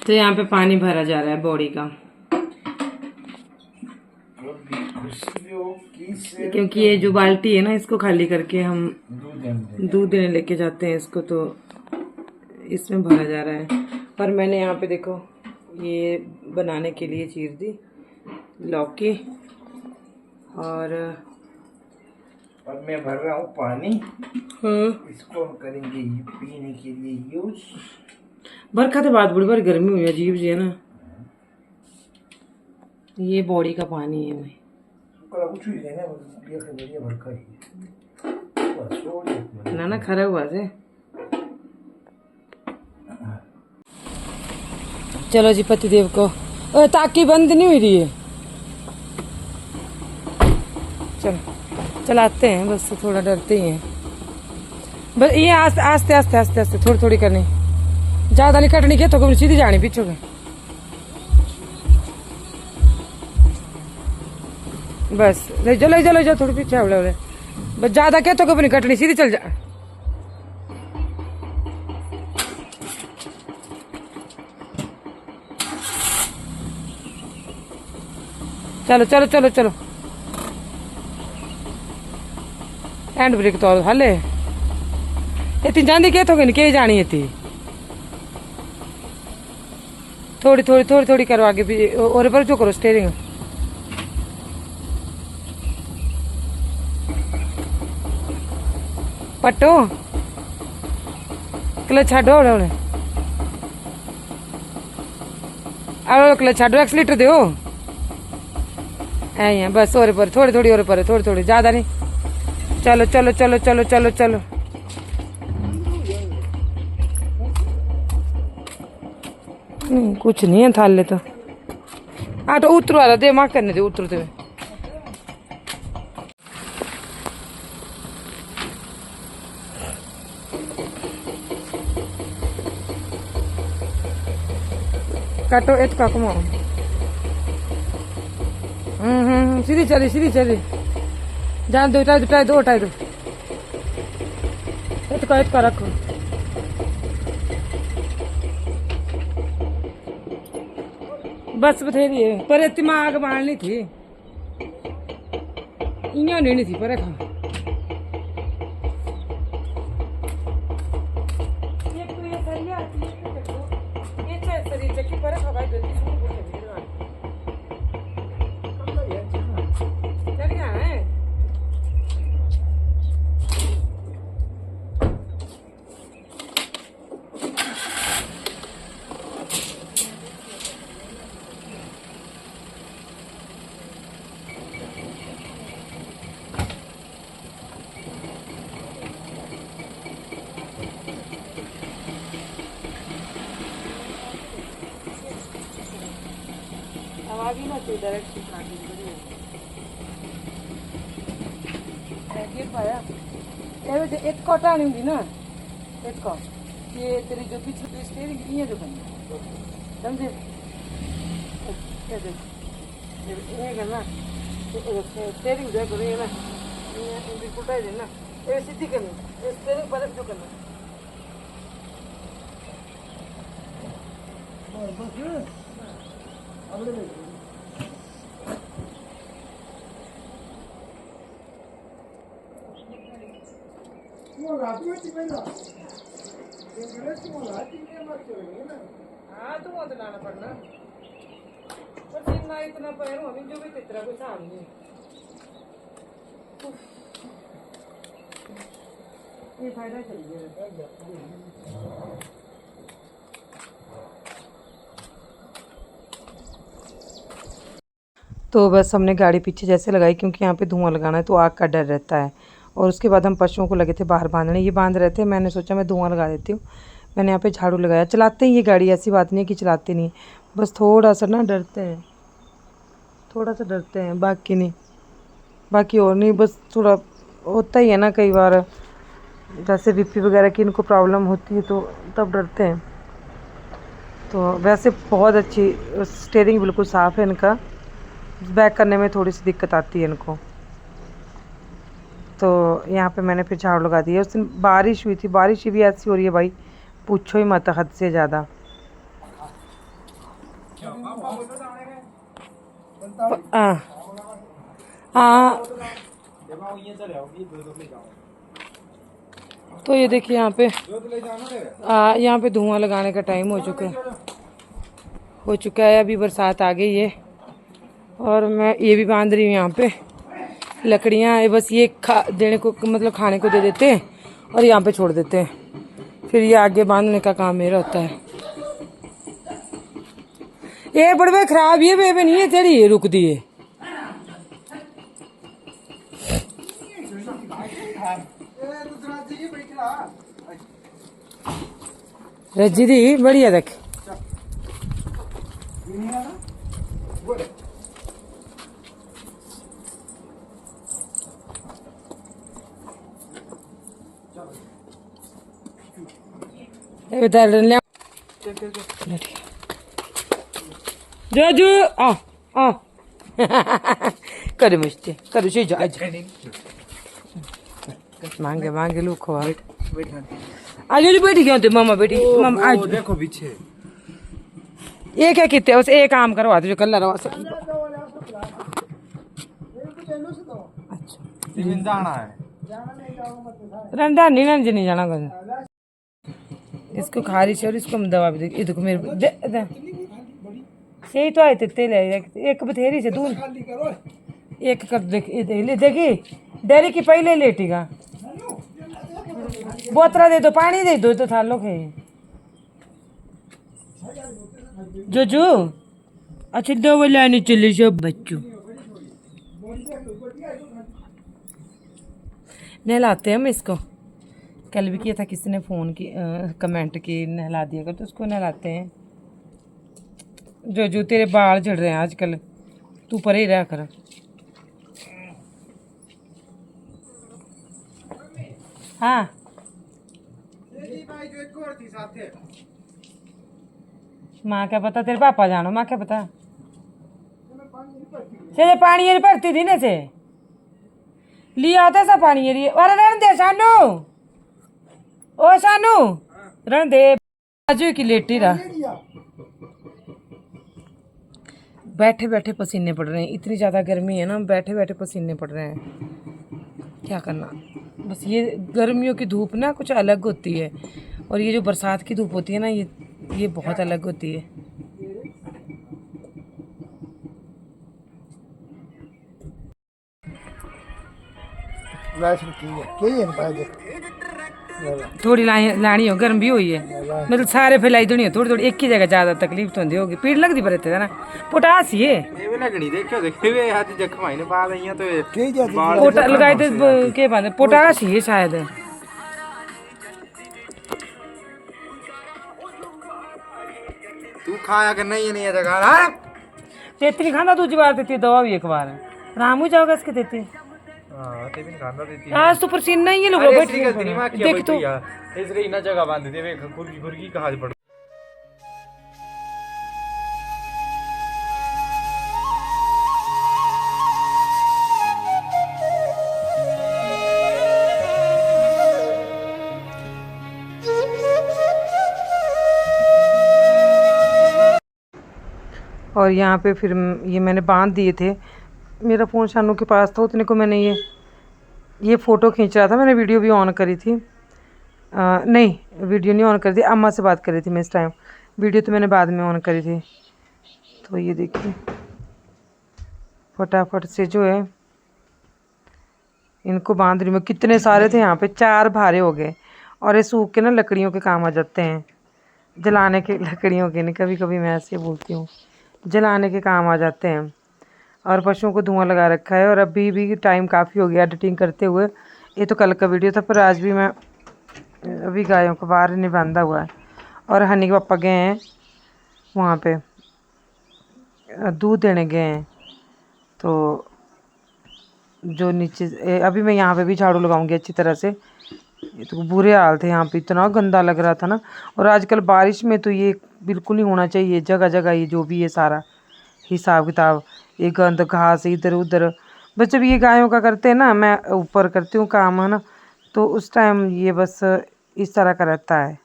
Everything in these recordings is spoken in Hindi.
तो यहाँ पे पानी भरा जा रहा है बॉडी का, क्योंकि ये जो बाल्टी है ना, इसको खाली करके हम दूध देने लेके जाते हैं इसको, तो इसमें भरा जा रहा है। और मैंने यहाँ पे देखो ये बनाने के लिए चीर दी लौकी, और अब मैं भर रहा हूँ पानी। हाँ, इसको हम करेंगे पीने के लिए यूज। बरखा के बाद बड़ी बार गर्मी हुई, अजीब जी है ना। ये बॉडी का पानी है भाई। ना खरा हुआ से। चलो जी, पतिदेव को ताकि बंद नहीं हुई रही है, चलो चलाते हैं, बस थोड़ा डरते ही हैं बस। ये आस्ते आस्ते आस्ते आस्ते आस्ते थोड़ी थोड़ी करनी, ज्यादा नहीं कटनी के, तो सीधी जानी पीछे के। बस ले जाओ थोड़ी पीछे आवड़े, बस ज्यादा के तो नहीं कटनी, सीधी चल जा। चलो चलो चलो चलो, हैंड ब्रेक तो हले इतनी जानी के तो नहीं जानी इतनी, थोड़ी थोड़ी थोड़ी थोड़ी करो आगे भी, और पर जो करो स्टेयरिंग। पट्टो क्लच छाड़ो, क्लच छाड़ो, एक्सीलेटर दो ऐ, बस और पर थोड़ी थोड़ी, और पर थोड़ी थोड़ी, ज्यादा नहीं। चलो चलो चलो चलो चलो चलो, कुछ नहीं है थाले तो। तो उतरो आ दे, माँ करने दे, उतरो दे। काटो इतना कमाओ। सीधी चली सीधी चली, जान दो, उठाई दो इतना रखो। बस बथेरी है, पर दिमाग मारनी थी, इं नहीं थी पर खा। आवाज ना चाहिए डायरेक्ट पाया एक कटा नहीं होंगी ना, एक ये तेरी जो पीछे स्टेयरिंग ये जो करना समझे, ये करना स्टेयरिंग जो करो ये ना, ये कुटाई देना, ये सीधी करनी, स्टेयरिंग पर जो करना। हाँ तो वो तो लाना पड़ना, पर जितना इतना पैरों अभी जो भी तितरा कोई सामने ये फायदा चल गया। तो बस हमने गाड़ी पीछे जैसे लगाई, क्योंकि यहाँ पे धुआं लगाना है तो आग का डर रहता है। और उसके बाद हम पशुओं को लगे थे बाहर बांधने, ये बांध रहे थे, मैंने सोचा मैं धुआं लगा देती हूँ। मैंने यहाँ पे झाड़ू लगाया। चलाते हैं ये गाड़ी, ऐसी बात नहीं है कि चलाते नहीं, बस थोड़ा सा ना डरते हैं, थोड़ा सा डरते हैं, बाकी नहीं, बाकी और नहीं, बस थोड़ा होता ही है ना कई बार, जैसे बीपी वगैरह की इनको प्रॉब्लम होती है तो तब डरते हैं। तो वैसे बहुत अच्छी स्टीयरिंग बिल्कुल साफ़ है इनका, बैक करने में थोड़ी सी दिक्कत आती है इनको। तो यहाँ पे मैंने फिर झाड़ू लगा दी है। उस दिन बारिश हुई थी, बारिश भी ऐसी हो रही है भाई, पूछो ही मत, हद से ज़्यादा। हाँ हाँ। तो ये देखिए यहाँ पे धुआं लगाने का टाइम हो चुका है। अभी बरसात आ गई है और मैं ये भी बांध रही हूँ यहाँ पे लकड़ियाँ। बस ये देने को मतलब खाने को दे देते हैं और यहाँ पे छोड़ देते हैं, फिर ये आगे बांधने का काम मेरा होता है। ये बड़े खराब ये बेबे नहीं है तेरी, ये रुक दिए। रजी दी बढ़िया देख। जो आ करे मुझते करू से जा मांगे लोग खवा आज जो बैठी गए थे मामा बेटी मामा आज देखो पीछे ये क्या कहते हैं, बस एक काम करवा दो जो कल रवा से। अच्छा जाना है रंडा नहीं जाना कुछ। इसको खारिश है और इसको हम दवा भी दे। देखो मेरे सही तो आए तेल एक बथेरी से दूर एक कर देखी डेरी की पहले लेटेगा। बोतरा दे दो, पानी दे दो तो थालो खे जो अच्छा दवा लाने चले सब बच्चों। नहलाते हैं हम इसको। कल भी किया था किसी ने फ़ोन की कमेंट की नहला दिया कर, तो उसको नहलाते हैं। जो तेरे बाल झड़ रहे हैं आजकल, तू परे ही रह कर। हाँ माँ क्या पता, तेरे पापा जानो, माँ क्या पता। से पानी ये भरती थी ना से लिया होता सा पानी ये। अरे रण दे सानू, ओ सानू रण दे बाजू की लेटी रहा। बैठे बैठे पसीने पड़ रहे हैं, इतनी ज़्यादा गर्मी है ना, बैठे बैठे पसीने पड़ रहे हैं। क्या करना, बस ये गर्मियों की धूप ना कुछ अलग होती है और ये जो बरसात की धूप होती है ना ये बहुत अलग होती है। थोड़ी लानी हो, गर्म भी हुई है मतलब सारे फैलाई देनी है थोड़ी थोड़ी, एक ही जगह ज़्यादा तकलीफ तो होती होगी, पीड़ लगती पर ना पोटास ये पोटा लगाए थे के बाद पोटास ही है शायद। तू खाया करना ही नहीं है जगह तेतरी खाना दूसरी बार देती है दवा भी एक बार रामू जाओगा इसके देती आज तो पसीना ही लोग देख तो इसलिए ना जगह बांध दे वे खुरगी खुरगी कहा पड़। और यहाँ पे फिर ये मैंने बांध दिए थे। मेरा फ़ोन शानू के पास था, उतने को मैंने ये फ़ोटो खींच रहा था। मैंने वीडियो भी ऑन करी थी, नहीं वीडियो नहीं ऑन करी थी, अम्मा से बात करी थी मैं इस टाइम। वीडियो तो मैंने बाद में ऑन करी थी। तो ये देखिए फटाफट से जो है इनको बांध रही मैं। कितने सारे थे यहाँ पे, 4 भारे हो गए। और ये सूख के ना लकड़ियों के काम आ जाते हैं, जलाने के लकड़ियों के नहीं, कभी कभी मैं ऐसे बोलती हूँ, जलाने के काम आ जाते हैं। और पशुओं को धुआं लगा रखा है और अभी भी टाइम काफ़ी हो गया एडिटिंग करते हुए। ये तो कल का वीडियो था, पर आज भी मैं अभी गायों को बाहर नहीं बांधा हुआ है। और हनी के पापा गए हैं वहाँ पे दूध देने गए हैं। तो जो नीचे अभी मैं यहाँ पे भी झाड़ू लगाऊंगी अच्छी तरह से। ये तो बुरे हाल थे यहाँ पे, इतना गंदा लग रहा था ना। और आजकल बारिश में तो ये बिल्कुल नहीं होना चाहिए, जगह जगह ये जो भी है सारा हिसाब किताब, ये गंद घास इधर उधर। बस जब ये गायों का करते हैं ना, मैं ऊपर करती हूँ काम है ना, तो उस टाइम ये बस इस तरह का रहता है।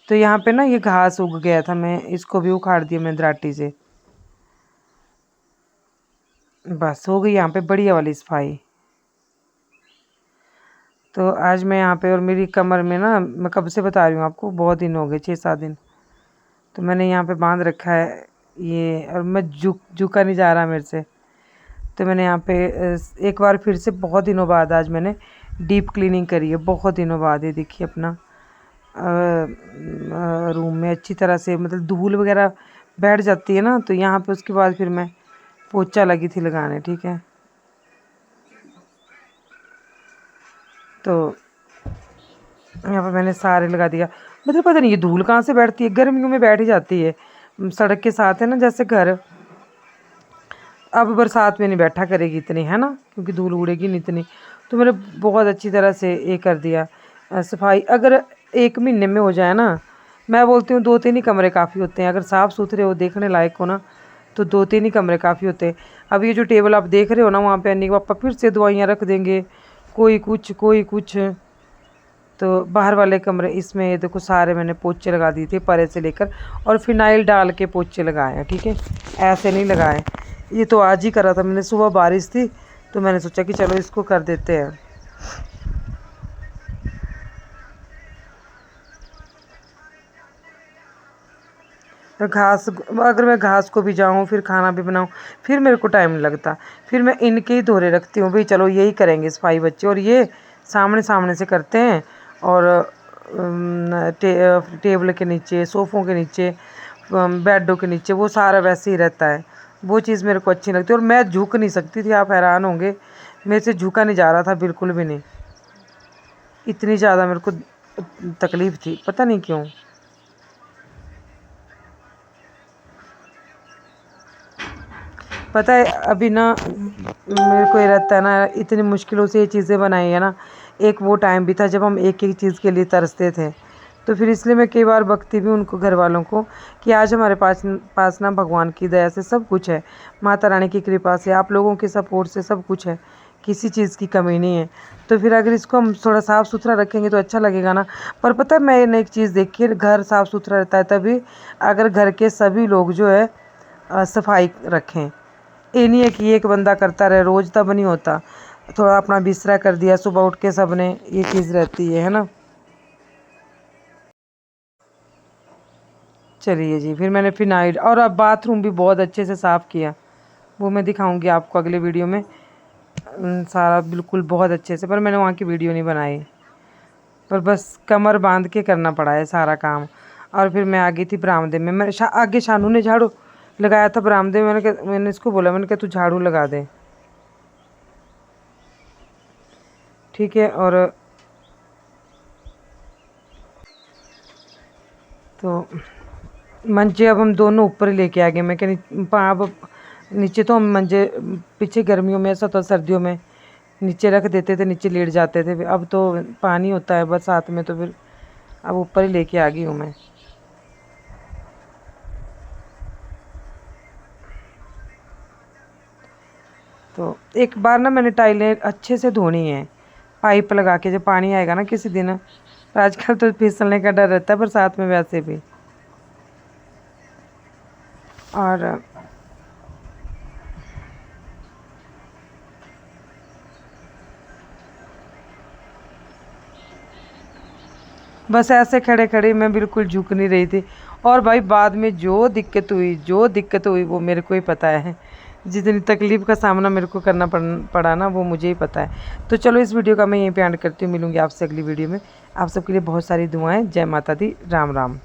तो यहाँ पे ना ये घास उग गया था, मैं इसको भी उखाड़ दिया मैंने दराटी से। बस हो गई यहाँ पे बढ़िया वाली सफाई। तो आज मैं यहाँ पे, और मेरी कमर में ना, मैं कब से बता रही हूँ आपको, बहुत दिन हो गए, 6-7 दिन। तो मैंने यहाँ पे बांध रखा है ये, और मैं झुका नहीं जा रहा मेरे से। तो मैंने यहाँ पे एक बार फिर से बहुत दिनों बाद आज मैंने डीप क्लीनिंग करी है, बहुत दिनों बाद। ये देखिए अपना रूम में अच्छी तरह से, मतलब धूल वगैरह बैठ जाती है ना, तो यहाँ पे उसके बाद फिर मैं पोछा लगी थी लगाने, ठीक है। तो यहाँ पे मैंने सारे लगा दिया। मतलब पता नहीं ये धूल कहाँ से बैठती है, गर्मियों में बैठ ही जाती है सड़क के साथ, है ना, जैसे घर। अब बरसात में नहीं बैठा करेगी इतनी, है ना, क्योंकि धूल उड़ेगी नहीं इतनी। तो मैंने बहुत अच्छी तरह से ये कर दिया सफाई। अगर 1 महीने में हो जाए ना, मैं बोलती हूँ 2-3 ही कमरे काफ़ी होते हैं। अगर साफ़ सुथरे हो, देखने लायक हो ना, तो 2-3 ही कमरे काफ़ी होते हैं। अब ये जो टेबल आप देख रहे हो ना, वहाँ पे अन्नी के पापा फिर से दवाइयाँ रख देंगे, कोई कुछ कोई कुछ। तो बाहर वाले कमरे, इसमें ये देखो सारे मैंने पोछे लगा दिए थे परे से लेकर, और फिनाइल डाल के पोछे लगाए हैं, ठीक है, ऐसे नहीं लगाए। ये तो आज ही करा था मैंने, सुबह बारिश थी तो मैंने सोचा कि चलो इसको कर देते हैं। तो घास, अगर मैं घास को भी जाऊँ फिर खाना भी बनाऊँ, फिर मेरे को टाइम लगता। फिर मैं इनके ही धोरे रखती हूँ, भाई चलो यही करेंगे सफाई बच्चे, और ये सामने सामने से करते हैं। और टेबल के नीचे, सोफ़ों के नीचे, बेडों के नीचे, वो सारा वैसे ही रहता है। वो चीज़ मेरे को अच्छी लगती है। और मैं झुक नहीं सकती थी, आप हैरान होंगे, मेरे से झुका नहीं जा रहा था बिल्कुल भी नहीं। इतनी ज़्यादा मेरे को तकलीफ़ थी, पता नहीं क्यों। पता है अभी ना मेरे को ये रहता है ना, इतनी मुश्किलों से ये चीज़ें बनाई है ना। एक वो टाइम भी था जब हम एक एक चीज़ के लिए तरसते थे। तो फिर इसलिए मैं कई बार बकती भी उनको, घर वालों को, कि आज हमारे पास ना भगवान की दया से सब कुछ है, माता रानी की कृपा से, आप लोगों के सपोर्ट से सब कुछ है, किसी चीज़ की कमी नहीं है। तो फिर अगर इसको हम थोड़ा साफ़ सुथरा रखेंगे तो अच्छा लगेगा ना। पर पता है मैंने एक चीज़ देखी है, घर साफ़ सुथरा रहता है तभी अगर घर के सभी लोग जो है सफाई रखें। ये नहीं है कि एक बंदा करता रहे रोज़, तब नहीं होता। थोड़ा अपना बिस्तरा कर दिया सुबह उठ के सब ने, ये चीज़ रहती है ना। चलिए जी, फिर मैंने फिनाइल, और अब बाथरूम भी बहुत अच्छे से साफ़ किया, वो मैं दिखाऊंगी आपको अगले वीडियो में। सारा बिल्कुल बहुत अच्छे से, पर मैंने वहाँ की वीडियो नहीं बनाई, पर बस कमर बांध के करना पड़ा है सारा काम। और फिर मैं आ गई थी बरामदे में। मैं आगे शानू ने झाड़ू लगाया था बरामदे में, मैंने इसको बोला, मैंने कहा तू झाड़ू लगा दे, ठीक है। और तो मंजे अब हम दोनों ऊपर ही लेके आ गए। मैं कह अब नीचे तो हम मंजे, पीछे गर्मियों में ऐसा होता, सर्दियों में नीचे रख देते थे, नीचे लेट जाते थे। अब तो पानी होता है बरसात में, तो फिर अब ऊपर ही लेके आ गई हूँ मैं। तो एक बार ना मैंने टाइलें अच्छे से धोनी है, पाइप लगा के, जब पानी आएगा ना किसी दिन। तो आजकल तो फिसलने का डर रहता है बरसात में वैसे भी। और बस ऐसे खड़े खड़े मैं बिल्कुल झुक नहीं रही थी। और भाई बाद में जो दिक्कत हुई वो मेरे को ही पता है। जितनी तकलीफ़ का सामना मेरे को करना पड़ा ना, वो मुझे ही पता है। तो चलो इस वीडियो का मैं यहीं पे एंड करती हूँ, मिलूँगी आपसे अगली वीडियो में। आप सबके लिए बहुत सारी दुआएं। जय माता दी, राम राम।